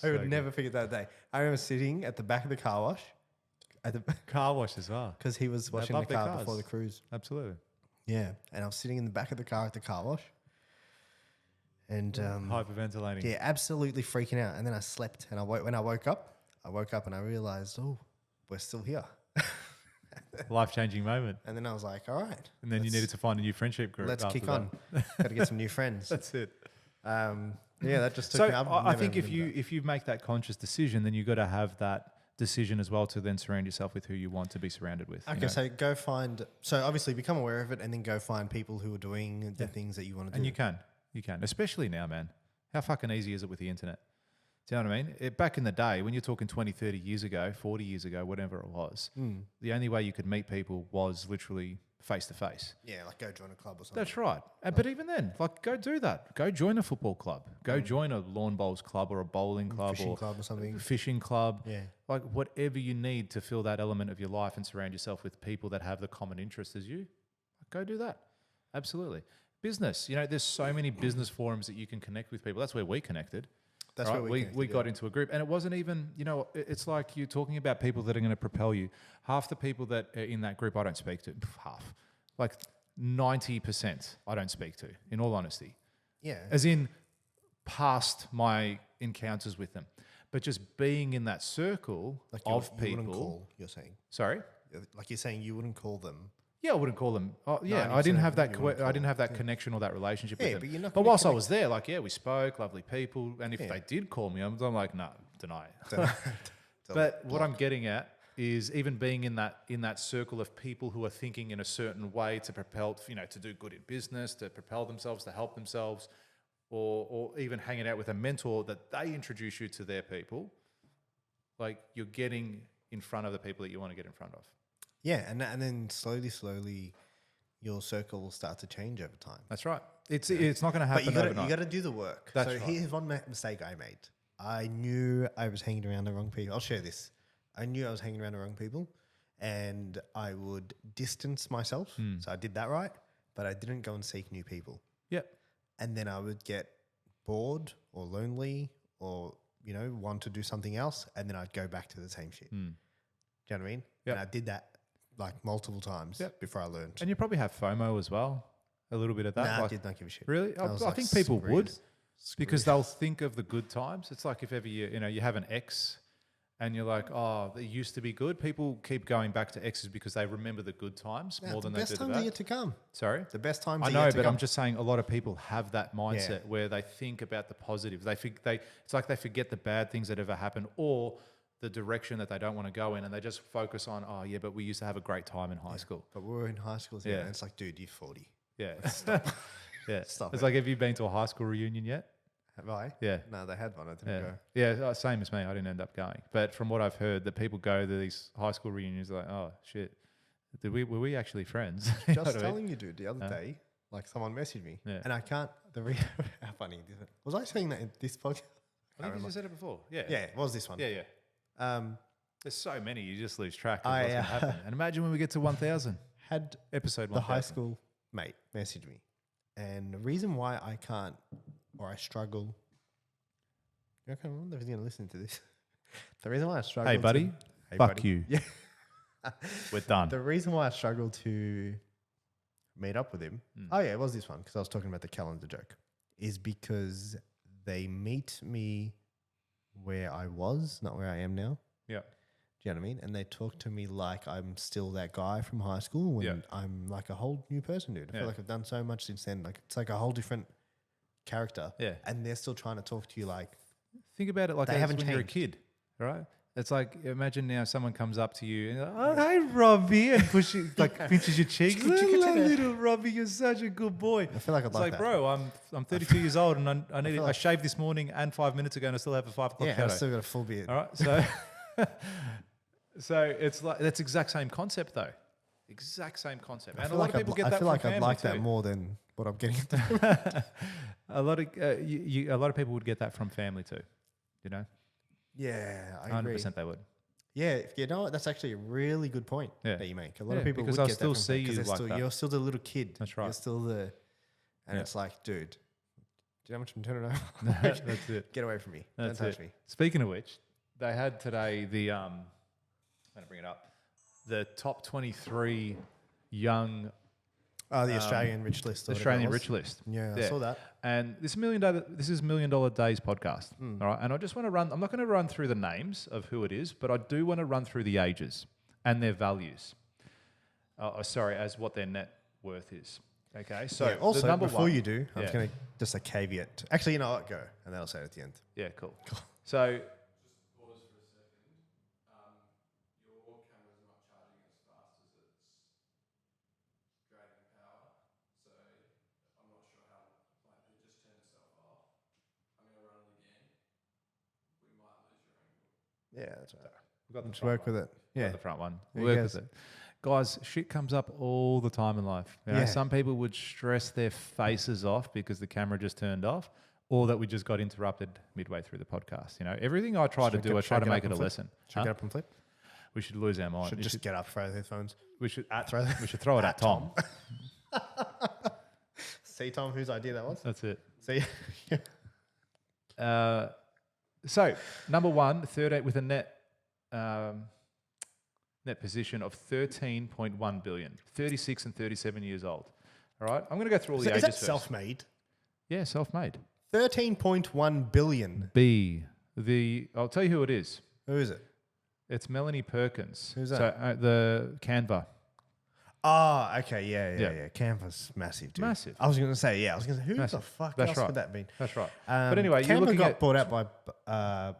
would never forget that day. I remember sitting at the back of the car wash Car wash as well. because he was washing the love their car cars. before the cruise. Absolutely. Yeah, and I was sitting in the back of the car at the car wash, and Hyperventilating. yeah, absolutely freaking out. And then I slept, and when I woke up and I realized, oh, we're still here. Life-changing moment. And then I was like, all right, And then you needed to find a new friendship group. let's after kick that. on. Got to get some new friends. That's it. Yeah, that just took So me. I've I never think if remembered you make that conscious decision, then you got to have that decision as well to then surround yourself with who you want to be surrounded with. that. Okay, so go find. So obviously become aware of it, and then go find people who are doing the things that you want to do. And you can, especially now, man. How fucking easy is it with the internet? Do you know what I mean? Back in the day, when you're talking 20, 30 years ago, 40 years ago, whatever it was, the only way you could meet people was literally face to face. Yeah, like go join a club or something. That's right. But even then, like, go do that. Go join a football club. Go join a lawn bowls club or a bowling club Fishing or club or something. fishing club. Yeah. Like, whatever you need to fill that element of your life and surround yourself with people that have the common interest as you, go do that. Absolutely. Business. You know, there's so many business forums that you can connect with people. That's where we connected. That's right? where we connected, got into a group, and it wasn't even, you know, it's like you're talking about people that are going to propel you. Half the people that are in that group I don't speak to. Half. Like 90% I don't speak to, in all honesty. Yeah. As in past my encounters with them. But just being in that circle Like of you wouldn't people. call, you're saying. Sorry? Like you're saying you wouldn't call them Yeah, I wouldn't call them. Oh, yeah, 90% I didn't have of that. them you wouldn't I call didn't have that them. connection or that relationship Yeah, with them. but you're not But gonna whilst I connect- was there, like, yeah, we spoke, lovely people, and if Yeah. they did call me, I'm like, no, deny it. Don't- But what I'm getting at is even being in that circle of people who are thinking in a certain way to propel, to do good in business, to propel themselves, to help themselves, or even hanging out with a mentor that they introduce you to their people, like you're getting in front of the people that you want to get in front of. Yeah, and then slowly, your circle will start to change over time. That's right. It's not going to happen But you overnight. got to do the work. That's so right. here's one mistake I made. I knew I was hanging around the wrong people. I'll share this. I knew I was hanging around the wrong people, and I would distance myself. So I did that right, but I didn't go and seek new people. Yep. And then I would get bored or lonely or, want to do something else. And then I'd go back to the same shit. Do you know what I mean? Yep. And I did that like multiple times before I learned. And you probably have FOMO as well, a little bit of that. I like, did not give a shit. really? I was I like, think people screw would this. because they'll think of the good times. It's like if ever you have an ex and you're like, oh, they used to be good. People keep going back to exes because they remember the good times more than they do the The best times are bad. yet to come. Sorry? The best times I are know, yet to but come. I'm just saying a lot of people have that mindset where they think about the positives. It's like they forget the bad things that ever happened or the direction that they don't want to go in, and they just focus on, oh yeah, but we used to have a great time in high school. But we were in high school, and it's like, dude, you're 40. Yeah, yeah. Stop It's it. like, have you been to a high school reunion yet? Have I? Yeah. No, they had one. I didn't Yeah, go. yeah, same as me. I didn't end up going, but from what I've heard, that people go to these high school reunions, like, oh shit, were we actually friends? You know Just what I mean? telling you, dude, the other day, like someone messaged me, Yeah. and I can't. How funny is it? Was I saying that in this podcast? I think you just said it before. Yeah, Yeah, it was this one. yeah. Um, There's so many, you just lose track of I, what's going to happen. And imagine when we get to 1,000, had episode 1,000. the high school mate message me, and the reason why I can't or I struggle. I wonder if he's going to listen to this. The reason why I struggle. Hey, buddy, Hey, fuck buddy. you. Yeah. We're done. The reason why I struggle to meet up with him, oh yeah, it was this one because I was talking about the calendar joke, is because they meet me where I was, not where I am now. Yeah. Do you know what I mean? And they talk to me like I'm still that guy from high school when Yeah. I'm like a whole new person, dude. I Yeah. feel like I've done so much since then. Like it's like a whole different character. Yeah. And they're still trying to talk to you like, Think about it like They as haven't when you're a changed. kid, right? It's like, imagine now someone comes up to you and you're like, oh, hey, Robbie, and pinches your cheek. Hello, little Robbie, you're such a good boy. I feel like I'd It's like like, that. bro, I'm 32 years old and I like- shaved this morning and 5 minutes ago and I still have a 5 o'clock Yeah, shadow. I've still got a full beard. All right, so so it's like that's exact same concept though, exact same concept. I And a feel lot like of people get that I feel from like family I'd like too. that more than what I'm getting at the moment. A lot of a lot of people would get that from family too. You know, Yeah, I agree. 100% they would. Yeah, you know what? That's actually a really good point Yeah. that you make. A lot Yeah, of people because would they'll get still that from see you because like still, that. you're still the little kid. That's right. You're still the, and Yeah. it's like, dude, do you know how much I'm turning over? That's it. Get away from me! That's Don't touch it. me. Speaking of which, they had today the I'm going to bring it up, the top 23 young Oh, the Australian rich list. or whatever it Australian was. rich list. Yeah, I saw that. And this is $1 Million Days podcast. All right. And I just want to I'm not going to run through the names of who it is, but I do want to run through the ages and their values. As what their net worth is. Okay. So Yeah, also, the number before one, you do, I'm just Yeah. going to just a caveat. Actually, you know what? Go, and then I'll say it at the end. Yeah, cool. So Yeah, that's right. we've got the Just front work one. with it. Got Yeah. the front one. Yeah, Work yes. with it. Guys, shit comes up all the time in life. You know, Yeah. Some people would stress their faces off because the camera just turned off, or that we just got interrupted midway through the podcast. You know, everything I try to Should do, I should try to get make up it a and flip? lesson. Should we get up and flip? We should lose our mind. Should We just should, get up, throw the headphones. we should Throw the, we should throw it at Tom. See, Tom, whose idea that was? That's it. See? So number one, 38 with a net position of 13.1 billion, 36 and 37 years old. All right, I'm going to go through all the Is ages that first. self-made? Yeah, self-made. 13.1 billion. I'll tell you who it is. Who is it? It's Melanie Perkins. Who's that? So the Canva. Oh, okay, Yeah. yeah. Canva's massive, dude. Massive. I was going to say, who Massive. the fuck That's else right. could that be? That's right. But anyway, you're Canva looking got at bought out by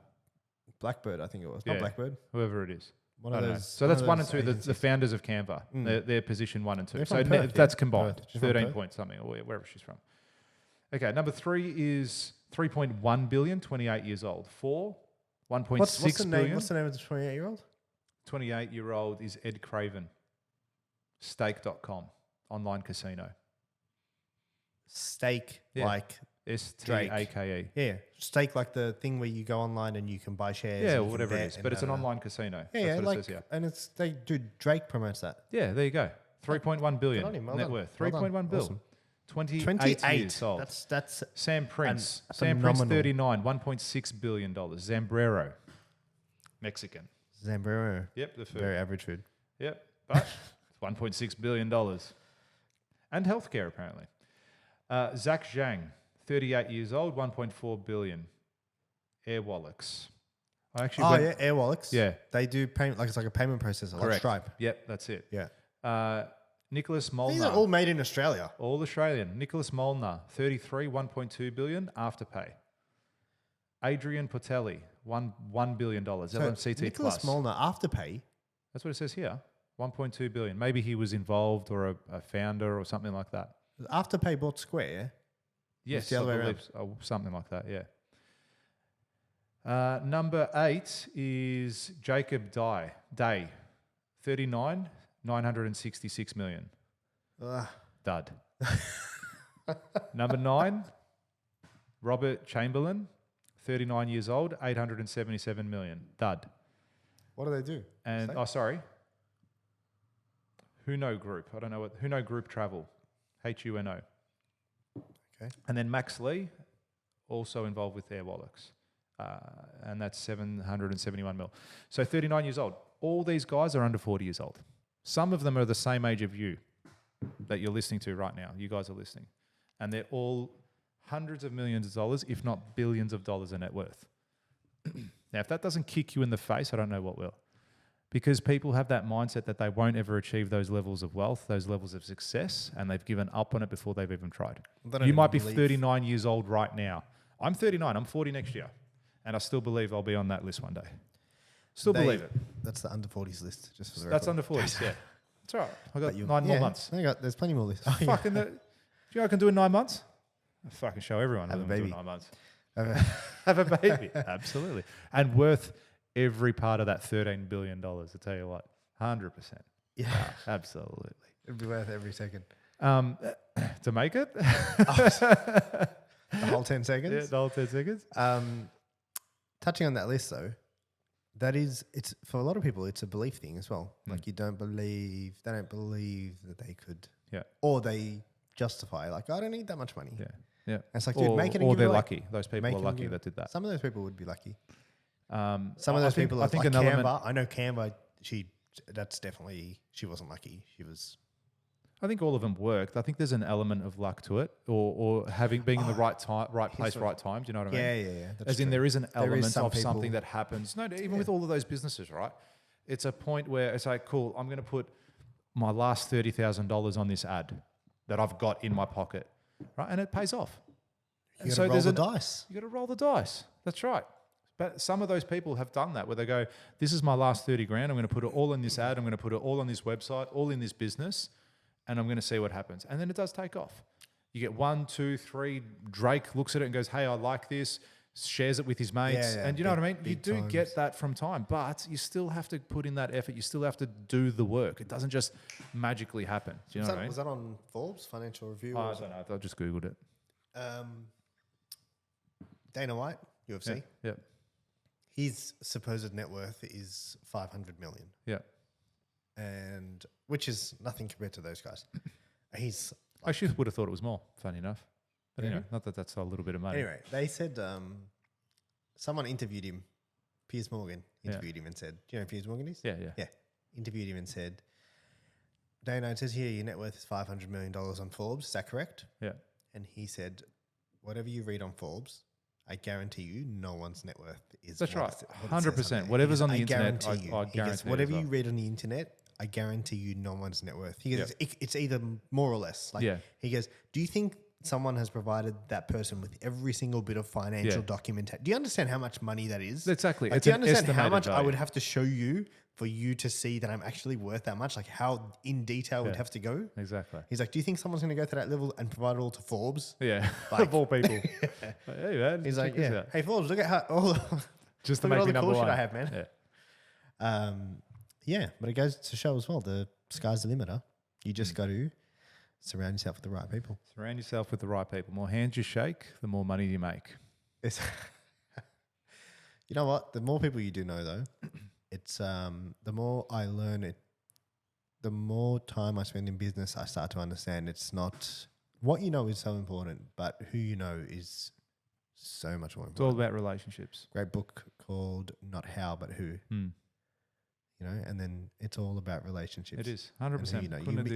Blackbird, I think it was. Yeah. Not Blackbird. whoever it is. One I of don't know. those. So that's 1 and 2, the founders of Canva. They're position 1 and 2. They're So from Perth, that's yeah. combined. Perth. She's from 13 Perth. point something or wherever she's from. Okay, number 3 is 3.1 billion, 28 years old. 4, 1.6 What's the name? billion. What's the name of the 28-year-old? 28-year-old is Ed Craven. Stake.com, online casino. Stake, Yeah. like STAKE. yeah, stake like the thing where you go online and you can buy shares. Yeah, and or you can whatever it bet is. and But it's an da, da, da. online casino. Yeah, That's yeah, what like, it says here. and it's Drake promotes that. Yeah, there you go. 3.1 billion Good on him, well net done. worth. Well done. 3.1 bill. Awesome. 28 years old. That's Sam Prince. An Sam Prince, phenomenal- 39, $1.6 billion. Zambrero, Mexican. Zambrero. Yep, the food. Very average food. Yep, but $1.6 billion. And healthcare, apparently. Zach Zhang, 38 years old, 1.4 billion. Airwallex. I actually went, yeah, Airwallex. Yeah. They do payment, like it's like a payment processor, like Correct. Stripe. Yep, that's it. Yeah. Nicholas Molnar. These are all made in Australia. All Australian. Nicholas Molnar, 33, 1.2 billion, Afterpay. Adrian Portelli, $1 billion, LMCT Nicholas Plus. Molnar, Afterpay. That's what it says here. 1.2 billion. Maybe he was involved or a founder or something like that. Afterpay bought Square. Yes, the other way believe something like that, yeah. Number 8 is Jacob Day, 39, 966 million. Ugh. Dud. Number 9, Robert Chamberlain, 39 years old, 877 million. Dud. What do they do? And, Say? oh, sorry. Huno Group. I don't know what. Huno Group Travel. HUNO. Okay. And then Max Lee, also involved with Airwallex. And that's 771 mil. So 39 years old. All these guys are under 40 years old. Some of them are the same age of you that you're listening to right now. You guys are listening. And they're all hundreds of millions of dollars, if not billions of dollars in net worth. Now, if that doesn't kick you in the face, I don't know what will. Because people have that mindset that they won't ever achieve those levels of wealth, those levels of success, and they've given up on it before they've even tried. You might be 39 years old right now. I'm 39. I'm 40 next year. And I still believe I'll be on that list one day. Still believe it. That's the under 40s list, just for the That's record. under 40s, yeah. It's all right. I've got But 9 more months. There's plenty more lists. Fucking do you know I can do in 9 months? I'll fucking show everyone Have I a can do in baby. 9 months. Have a baby. Absolutely. And worth every part of that $13 billion, I tell you what. 100%. Yeah. Absolutely. It'd be worth every second. To make it? The whole 10 seconds? Yeah, the whole 10 seconds. Touching on that list though, it's for a lot of people, it's a belief thing as well. Like they don't believe that they could, or they justify like, I don't need that much money. Yeah. Yeah. And it's like, dude, make it and or give they're away. lucky. Those people Make are it and lucky give that did that. Some of those people would be lucky. Some Some of those people I are think like an element. Canva. I know Canva, she wasn't lucky. She was. I think all of them worked. I think there's an element of luck to it, or being in the right time, right place, right time. Do you know what I mean? Yeah. As in, there is an There is element some of something people- that happens. No, even with all of those businesses, right? It's a point where it's like, cool, I'm going to put my last $30,000 on this ad that I've got in my pocket, right? And it pays off. You got to roll the dice. You got to roll the dice. That's right. But some of those people have done that where they go, this is my last 30 grand. I'm going to put it all in this ad. I'm going to put it all on this website, all in this business, and I'm going to see what happens. And then it does take off. You get 1, 2, 3. Drake looks at it and goes, hey, I like this, shares it with his mates. Yeah, and you know what I mean? You big do times. get that from time, but you still have to put in that effort. You still have to do the work. It doesn't just magically happen. Do you know what I mean? Was that on Forbes Financial Review? I don't know. I just Googled it. Dana White, UFC. Yeah. His supposed net worth is 500 million, Yeah. and which is nothing compared to those guys. He's I actually would have thought it was more, funny enough. But Really? anyway, not that that's a little bit of money. anyway. They said someone interviewed him. Piers Morgan interviewed him and said, "Do you know who Piers Morgan is?" Yeah. Yeah. Interviewed him and said, "Dana, it says here your net worth is $500 million on Forbes. Is that correct?" Yeah. And he said, "Whatever you read on Forbes, I guarantee you, no one's net worth is." That's what right. it says on there." 100%. He Whatever's goes, on the "I internet, guarantee you." I He goes, guarantee it whatever as you well. read on the internet, I guarantee you no one's net worth. He goes, Yep. it's either more or less. Like Yeah. he goes, do you think someone has provided that person with every single bit of financial Yeah. documentation? Do you understand how much money that is? Exactly. Like, It's do you an understand how estimated much I value. would have to show you for you to see that I'm actually worth that much? Like how in detail would Yeah. have to go? Exactly. He's like, do you think someone's going to go to that level and provide it all to Forbes? Yeah. Like- Of all people. Hey man. He's check like, this yeah. out. Hey Forbes, look at how all Just to look at make all me the number cool shit one. I have, man. Yeah. Yeah, but it goes to show as well, the sky's the limiter. You just got to surround yourself with the right people. Surround yourself with the right people. More hands you shake, the more money you make. It's you know what? The more people you do know, though, it's the more I learn it, the more time I spend in business, I start to understand it's not what you know is so important, but who you know is so much more It's all important. about relationships. Great book called Not How But Who. You know, and then it's all about relationships. It is And 100%. who you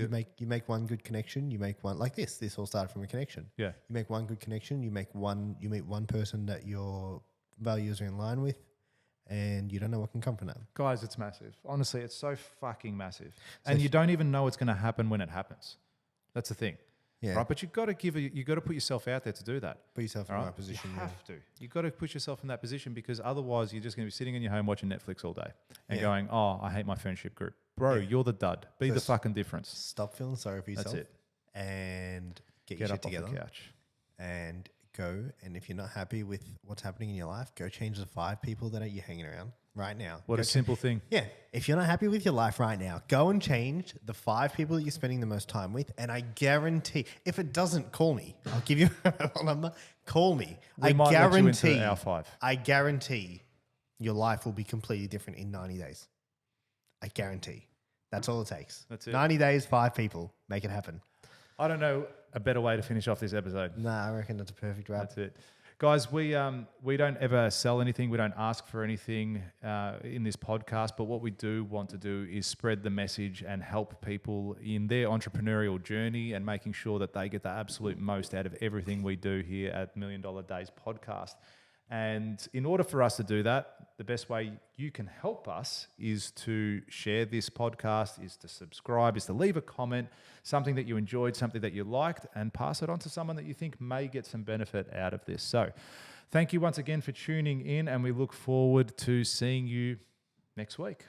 know, you make one good connection. You make one like this. This all started from a connection. Yeah. You make one good connection. You meet one person that your values are in line with, and you don't know what can come from that. Guys, it's massive. Honestly, it's so fucking massive. So And if- you don't even know what's going to happen when it happens. That's the thing. Yeah, Right? But you've got to put yourself out there to do that. put yourself in All the right? right position. You yeah. have to. You've got to put yourself in that position because otherwise you're just going to be sitting in your home watching Netflix all day and Yeah. going, oh, I hate my friendship group. Bro, Yeah. you're the dud. Be So the fucking difference. Stop feeling sorry for yourself. That's it. And get Get your up shit off together the couch. and go. And if you're not happy with what's happening in your life, go change the 5 people that are you hanging around right now. What Go a simple thing. Yeah. If you're not happy with your life right now, go and change the 5 people that you're spending the most time with. And I guarantee, if it doesn't, call me. I'll give you a mobile number. Call me. We might let you into our 5. I guarantee your life will be completely different in 90 days. I guarantee. That's all it takes. That's it. 90 days, 5 people. Make it happen. I don't know a better way to finish off this episode. Nah, I reckon that's a perfect wrap. That's it. Guys, we don't ever sell anything. We don't ask for anything in this podcast. But what we do want to do is spread the message and help people in their entrepreneurial journey and making sure that they get the absolute most out of everything we do here at $1 Million Days podcast. And in order for us to do that, the best way you can help us is to share this podcast, is to subscribe, is to leave a comment, something that you enjoyed, something that you liked, and pass it on to someone that you think may get some benefit out of this. So thank you once again for tuning in, and we look forward to seeing you next week.